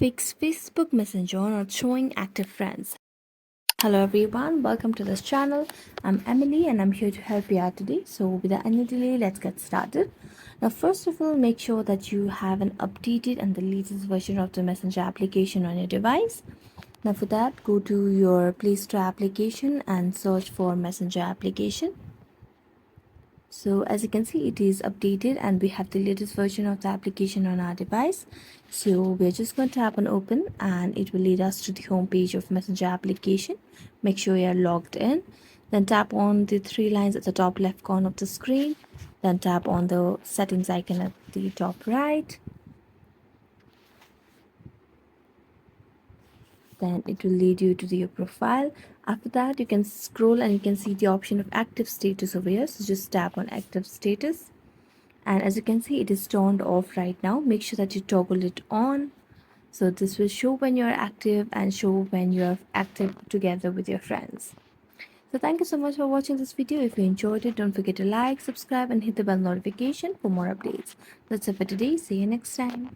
Fix Facebook Messenger not showing active friends. Hello everyone, welcome to this channel. I'm Emily and I'm here to help you out today. So without any delay, let's get started. Now first of all, make sure that you have an updated and the latest version of the Messenger application on your device. Now for that, go to your Play Store application and search for Messenger application. So as you can see, it is updated and we have the latest version of the application on our device. So we're just going to tap on open and it will lead us to the home page of Messenger application. Make sure you are logged in. Then tap on the three lines at the top left corner of the screen. Then tap on the settings icon at the top right. Then it will lead you to your profile. After that, you can scroll and you can see the option of active status over here. So just tap on active status. And as you can see, it is turned off right now. Make sure that you toggle it on. So this will show when you're active and show when you're active together with your friends. So thank you so much for watching this video. If you enjoyed it, don't forget to like, subscribe and hit the bell notification for more updates. That's it for today. See you next time.